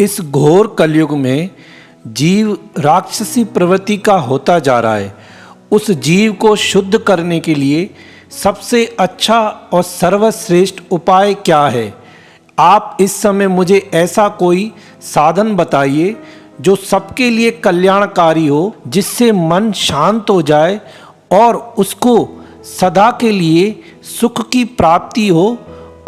इस घोर कलयुग में जीव राक्षसी प्रवृत्ति का होता जा रहा है। उस जीव को शुद्ध करने के लिए सबसे अच्छा और सर्वश्रेष्ठ उपाय क्या है? आप इस समय मुझे ऐसा कोई साधन बताइए जो सबके लिए कल्याणकारी हो, जिससे मन शांत हो जाए और उसको सदा के लिए सुख की प्राप्ति हो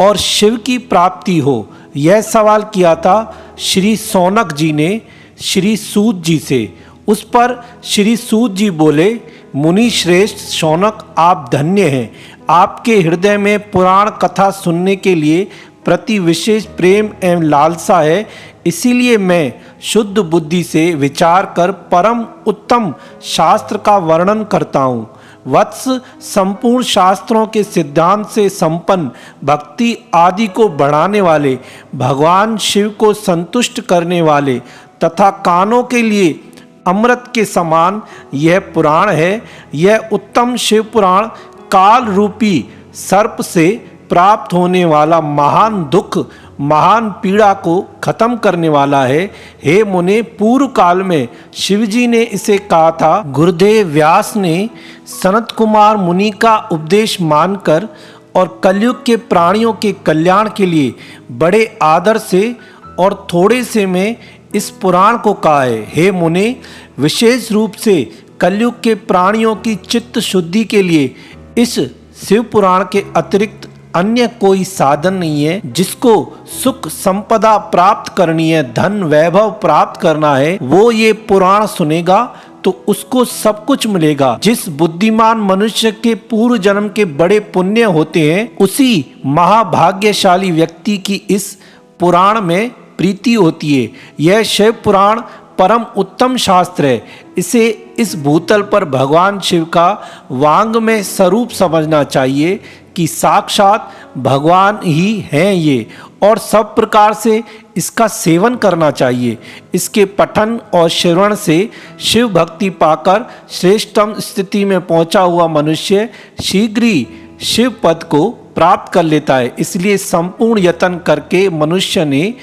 और शिव की प्राप्ति हो। यह सवाल किया था श्री शौनक जी ने श्री सूत जी से। उस पर श्री सूत जी बोले, मुनि श्रेष्ठ शौनक, आप धन्य हैं। आपके हृदय में पुराण कथा सुनने के लिए प्रति विशेष प्रेम एवं लालसा है, इसीलिए मैं शुद्ध बुद्धि से विचार कर परम उत्तम शास्त्र का वर्णन करता हूँ। वत्स, संपूर्ण शास्त्रों के सिद्धांत से संपन्न भक्ति आदि को बढ़ाने वाले, भगवान शिव को संतुष्ट करने वाले तथा कानों के लिए अमृत के समान यह पुराण है। यह उत्तम शिव पुराण काल रूपी सर्प से प्राप्त होने वाला महान दुख, महान पीड़ा को खत्म करने वाला है। हे मुने, पूर्व काल में शिवजी ने इसे कहा था। गुरुदेव व्यास ने सनत कुमार मुनि का उपदेश मानकर और कलयुग के प्राणियों के कल्याण के लिए बड़े आदर से और थोड़े से में इस पुराण को कहा है। हे मुने, विशेष रूप से कलयुग के प्राणियों की चित्त शुद्धि के लिए इस शिव पुराण के अतिरिक्त अन्य कोई साधन नहीं है। जिसको सुख संपदा प्राप्त करनी है, धन वैभव प्राप्त करना है, वो ये पुराण सुनेगा तो उसको सब कुछ मिलेगा। जिस बुद्धिमान मनुष्य के पूर्व जन्म के बड़े पुण्य होते हैं, उसी महाभाग्यशाली व्यक्ति की इस पुराण में प्रीति होती है। यह शिव पुराण परम उत्तम शास्त्र है। इसे इस भूतल पर भगवान शिव का वांग में स्वरूप समझना चाहिए कि साक्षात भगवान ही हैं ये, और सब प्रकार से इसका सेवन करना चाहिए। इसके पठन और श्रवण से शिव भक्ति पाकर श्रेष्ठतम स्थिति में पहुंचा हुआ मनुष्य शीघ्र ही शिव पद को प्राप्त कर लेता है। इसलिए संपूर्ण यत्न करके मनुष्य ने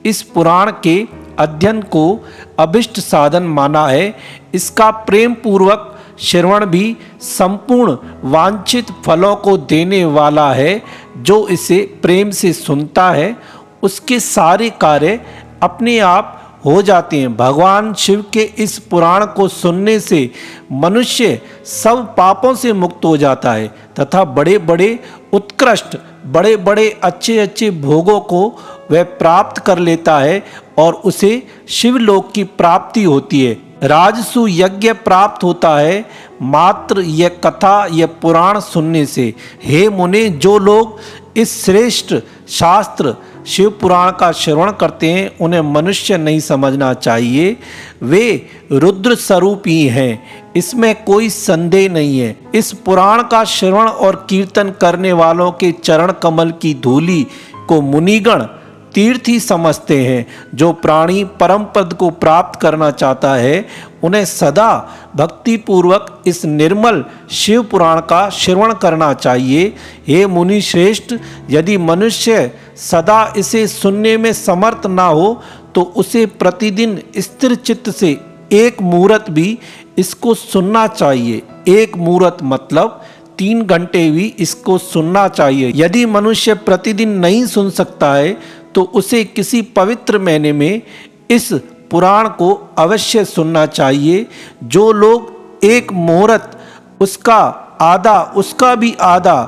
इस पुराण के अध्ययन को अभिष्ट साधन माना है। इसका प्रेम पूर्वक श्रवण भी संपूर्ण वांछित फलों को देने वाला है। जो इसे प्रेम से सुनता है उसके सारे कार्य अपने आप हो जाते हैं। भगवान शिव के इस पुराण को सुनने से मनुष्य सब पापों से मुक्त हो जाता है तथा बड़े बड़े उत्कृष्ट, बड़े बड़े अच्छे अच्छे भोगों को वह प्राप्त कर लेता है और उसे शिवलोक की प्राप्ति होती है। राजसु यज्ञ प्राप्त होता है मात्र यह कथा, यह पुराण सुनने से। हे मुने, जो लोग इस श्रेष्ठ शास्त्र शिव पुराण का श्रवण करते हैं, उन्हें मनुष्य नहीं समझना चाहिए। वे रुद्र स्वरूप ही हैं, इसमें कोई संदेह नहीं है। इस पुराण का श्रवण और कीर्तन करने वालों के चरण कमल की धूलि को मुनिगण तीर्थ ही समझते हैं। जो प्राणी परम पद को प्राप्त करना चाहता है, उन्हें सदा भक्ति पूर्वक इस निर्मल शिव पुराण का श्रवण करना चाहिए। हे मुनि श्रेष्ठ, यदि मनुष्य सदा इसे सुनने में समर्थ ना हो तो उसे प्रतिदिन स्थिर चित्त से एक मुहूर्त भी इसको सुनना चाहिए। एक मुहूर्त मतलब 3 घंटे भी इसको सुनना चाहिए। यदि मनुष्य प्रतिदिन नहीं सुन सकता है तो उसे किसी पवित्र महीने में इस पुराण को अवश्य सुनना चाहिए। जो लोग एक मुहूर्त, उसका आधा, उसका भी आधा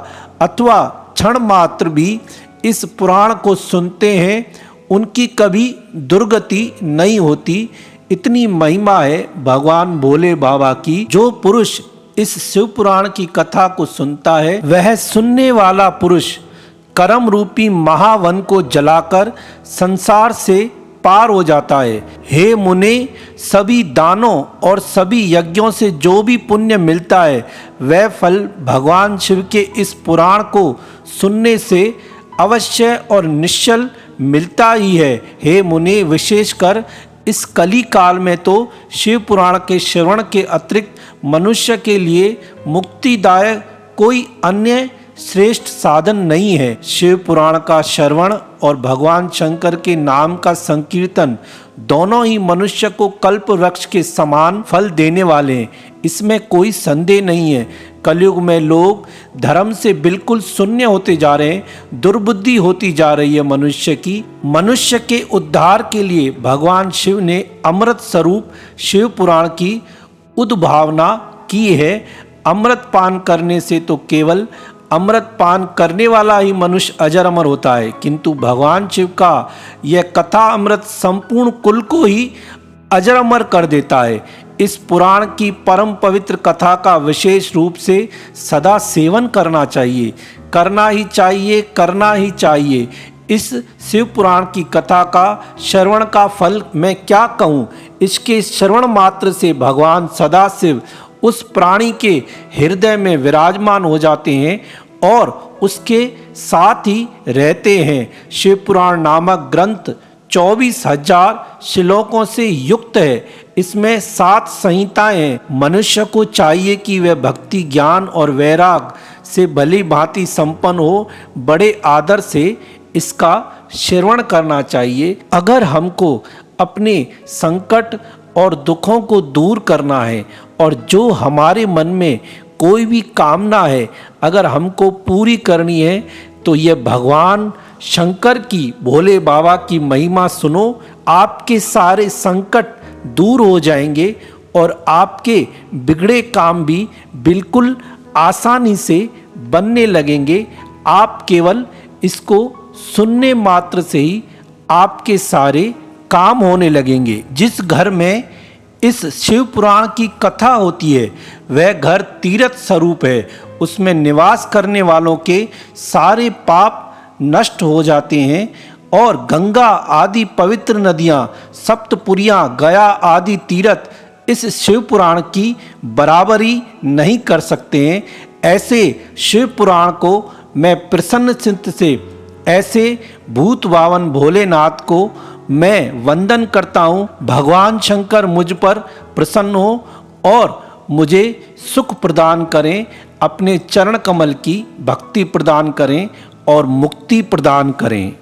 अथवा क्षण मात्र भी इस पुराण को सुनते हैं, उनकी कभी दुर्गति नहीं होती। इतनी महिमा है भगवान भोले बाबा की। जो पुरुष इस शिव पुराण की कथा को सुनता है, वह सुनने वाला पुरुष कर्म रूपी महावन को जलाकर संसार से पार हो जाता है। हे मुने, सभी दानों और सभी यज्ञों से जो भी पुण्य मिलता है, वह फल भगवान शिव के इस पुराण को सुनने से अवश्य और निश्चल मिलता ही है। हे मुने, विशेषकर इस कली काल में तो शिव पुराण के श्रवण के अतिरिक्त मनुष्य के लिए मुक्तिदायक कोई अन्य श्रेष्ठ साधन नहीं है। शिव पुराण का श्रवण और भगवान शंकर के नाम का संकीर्तन दोनों ही मनुष्य को कल्प वृक्ष के समान फल देने वाले हैं, इसमें कोई संदेह नहीं है। कलयुग में लोग धर्म से बिल्कुल शून्य होते जा रहे हैं, दुर्बुद्धि होती जा रही है मनुष्य की। मनुष्य के उद्धार के लिए भगवान शिव ने अमृत स्वरूप शिव पुराण की उद्भावना की है। अमृत पान करने से तो केवल अमृत पान करने वाला ही मनुष्य अजर अमर होता है, किंतु भगवान शिव का यह कथा अमृत संपूर्ण कुल को ही अजर अमर कर देता है। इस पुराण की परम पवित्र कथा का विशेष रूप से सदा सेवन करना चाहिए, करना ही चाहिए, करना ही चाहिए। इस शिव पुराण की कथा का श्रवण का फल मैं क्या कहूँ। इसके श्रवण मात्र से भगवान सदाशिव उस प्राणी के हृदय में विराजमान हो जाते हैं और उसके साथ ही रहते हैं। शिव पुराण नामक ग्रंथ 24,000 श्लोकों से युक्त है। इसमें 7 संहिताएं हैं। मनुष्य को चाहिए कि वह भक्ति, ज्ञान और वैराग से भली भांति संपन्न हो। बड़े आदर से इसका श्रवण करना चाहिए। अगर हमको अपने संकट और दुखों को दूर करना है और जो हमारे मन में कोई भी कामना है अगर हमको पूरी करनी है, तो ये भगवान शंकर की, भोले बाबा की महिमा सुनो। आपके सारे संकट दूर हो जाएंगे और आपके बिगड़े काम भी बिल्कुल आसानी से बनने लगेंगे। आप केवल इसको सुनने मात्र से ही आपके सारे काम होने लगेंगे। जिस घर में इस शिव पुराण की कथा होती है वह घर तीर्थ स्वरूप है। उसमें निवास करने वालों के सारे पाप नष्ट हो जाते हैं और गंगा आदि पवित्र नदियाँ, सप्तपुरियाँ, गया आदि तीर्थ इस शिव पुराण की बराबरी नहीं कर सकते हैं। ऐसे शिव पुराण को मैं प्रसन्न चित्त से, ऐसे भूत भावन भोलेनाथ को मैं वंदन करता हूँ। भगवान शंकर मुझ पर प्रसन्न हो और मुझे सुख प्रदान करें, अपने चरण कमल की भक्ति प्रदान करें और मुक्ति प्रदान करें।